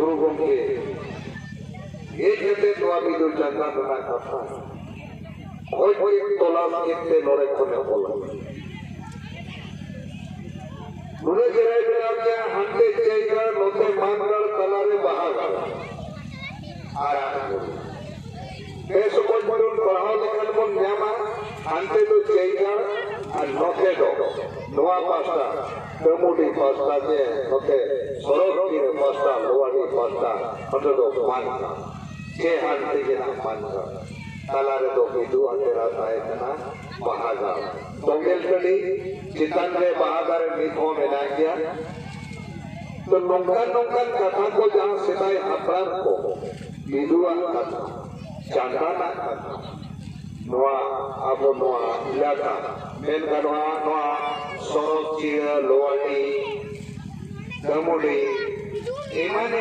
गुरु गंगे ये कहते तो अभी जो चंदा बना कथा कोई तोला कितने नोरे कोने बोला मुझे गिराई बिना क्या हंते चेकर लोटे मानकर तलारे बहागा आराम कैसे कोई बड़ों पढ़ाओ लेकिन वो न्यामा हंते तो चेकर और लोटे दो नवा पास्ता टमाटी पास्ता के लोटे सरोगी पास्ता लोवाड़ी पास्ता मतलब दो मानका के हंते के नाम मानका तलारे दो बिदु अंधेरा ताए तना बहागा तोंगेल कड़ी चितान रे बहागा रे मीठों में ना किया तो नोंगन कथा को जहाँ सिताई अपराध को बिदुआ कथा चांदाना कथा नोआ अबो नोआ इलाका मेन का नोआ सोरोचिया लोवानी दमुड़ी इमान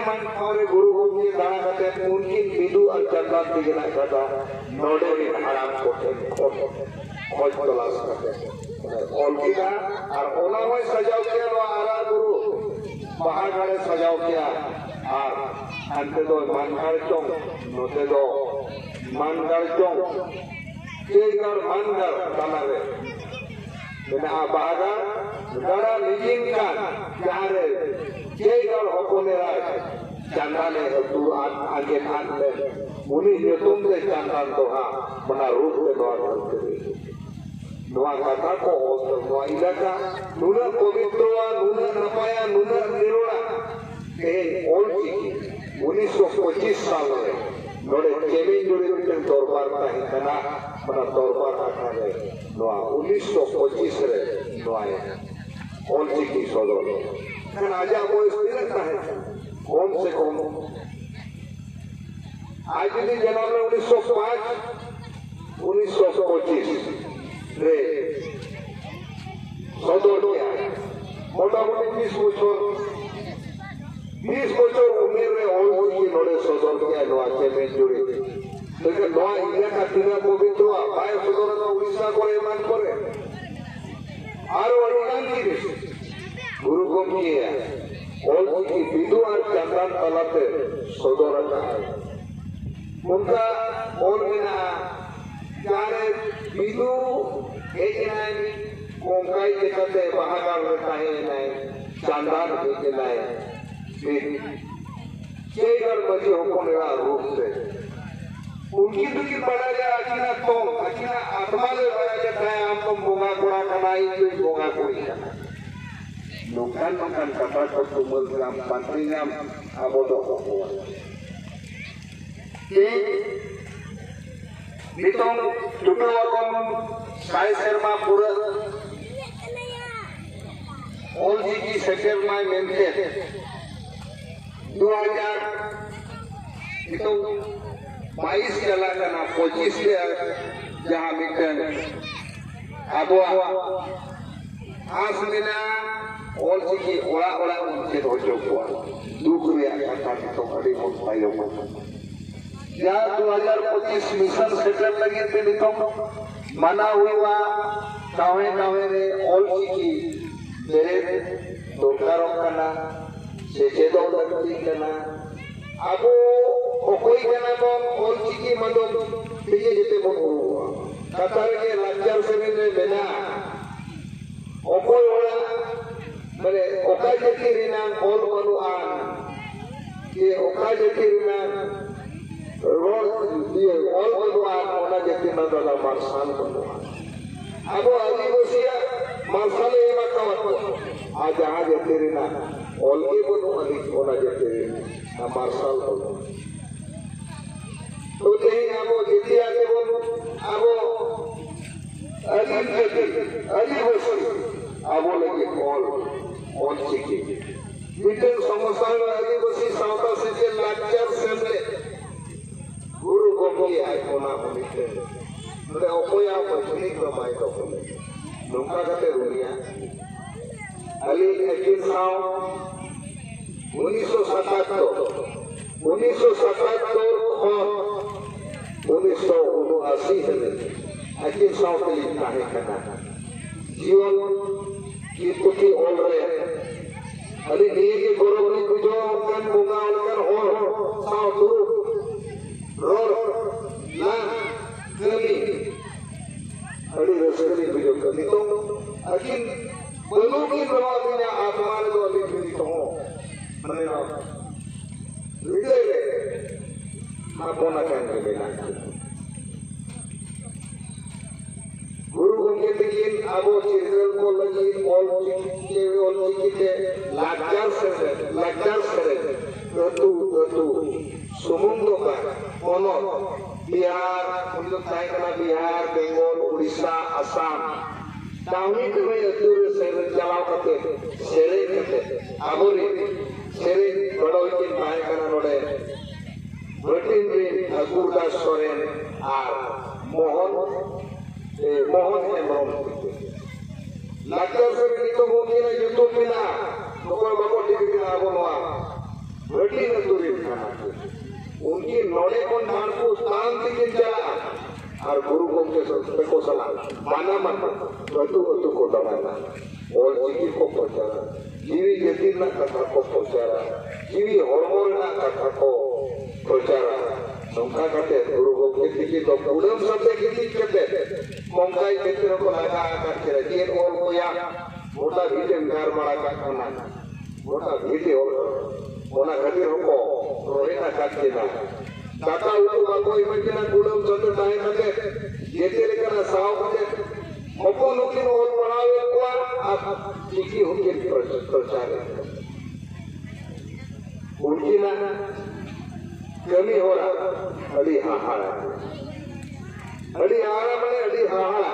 और गुरु होंगे दाना करते हैं उनकी बिदु और चंदा दिखना करता नोडे भी हराम कोटे खोज तलाश करते हैं और किया और ओला में सजाओ किया लो आरा गुरु महागढ़े सजाओ किया और अंते दो मानगढ़ चौंक नोते दो मानगढ़ चौंक केगर मानगढ़ तनारे मैंने आ बागा गड़ा निजिन का जारे केगर होकोने राय चंदा ने तू आगे हाथ ले मुनि ये तुम ले चंदा तो हाँ बना रूप में द्वार करते नवा कथा को नवा इलाका नूना पवित्रवा नूना नपाया नूना निरोड़ा के ओल की 1925 साल में नोड़े केवी जुड़ी के दरबार का ही कना बना दरबार रखा गए नवा 1925 रे नवाए ओल की सोदर kan aja वो स्थिर रहता है कौन से कौन आज भी जन्म में 1905 1925 रे सोदर किया मोटा-मोटी 20 बच्चों उम्र में और की नोड़े सोदर किया नवा के में जुड़ी लेकिन नवा इंडिया का तीना पवित्र हुआ भाई सोदर का उड़ीसा को एमान करे आरो अनुदान की गुरु गोमी है और उनकी बिदु और चंदन तलाते सोदर का है उनका और बिना जाने बिदु एक नहीं कोंकाई के कहते बहागर रहता है नहीं चंदन के नहीं केगर बजी होने वाला रूप से उनकी दुखी पड़ा गया अकीना तो अकीना आत्मा ले पड़ा गया है हम तो बोगा कोड़ा कमाई तो बोगा कोड़ी करना नोkan kata pertumbuhan dalam pantinya abodo Nitong juga wakon saya serma pura all jiki seker mai mente 2000 nitong 22 jala kana 25 dia jaha miten abo asmina all jiki ora uncit hojo kuat dukriya kata nitong adi mon payo या 2025 mission settle लगी थे नितो मना हुआ कावे रे all की तेरे दोकारों करना सेचे दो लगती करना अब वो कोई करना तो ऑल की मदद लिए जिते बन हुआ कतार के लज्जर से भी लेना ओ कोई वाला मैंने ओका जेती रिना ऑल बनु आन ये ओका जेती रिना रोड दिए ऑल बनुआन होना जैसे न दादा मार्शल बनुआन अब अभी बोसिया मार्शल ये मत कहो आज जहाँ जैसे रहना ऑल के बनुआन होना जैसे ना मार्शल बनो तो कहीं अब जैसे आते बोलो अब अली बोसी अब लगे ऑल चिकी मिटन समस्या अली बोसी साउथ से लाचार सेमले गुरु गोमी है कोना बोलते मतलब ओकोया पत्नी कमाई तो बोले नौका करते रुनिया अली एकिन साव 1977 और 1979 है एकिन साव के लिए काहे करना जीवन की तुकी ओल रहे अली नहीं के गुरु ने कुछ कन बुंगा और कन हो hiday le hapona kan ke bela guru gomke tikin abo chirgal ko lagi all chikite lakjar sere tu sumundo ka ono Bihar untuk naik ke Bihar, Bengal, Odisha, Assam. Tahun itu saya tur sering jalan kate, sering kate. Abori sering berdoi ke naik ke node. Bertin di Gurdas Soren, Mohon Hemrom. Lakar sering itu mungkin YouTube mina, lokal bapak dibikin aku noa. Bertin turin kana. उनकी नौड़े को नानकू स्थान दिखे चला और गुरु गोम के को सलाह माना वतु को दबाना और जीवी को पहुंचाना जीवी यदि ना कथा को पहुंचाना जीवी हॉर्मोन ना कथा को पहुंचाना नौका करते गुरु गोम के दिखे तो उड़म शब्द की दिक्कत है मंगाई मित्र को लगा करके रखिए और को या मोटा भीटे गार मारा का खाना मोटा भीटे और ona khatir hoko rohina katkina tata utu bako imagina gudam chandu tahe kate yete lekana saw kate moko nukin ol padawe kwa ab chiki hoke prachar unki na kami ho raha adi hahara mane adi hahara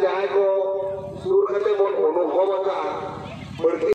jaha ko sur kate bon anubhav ka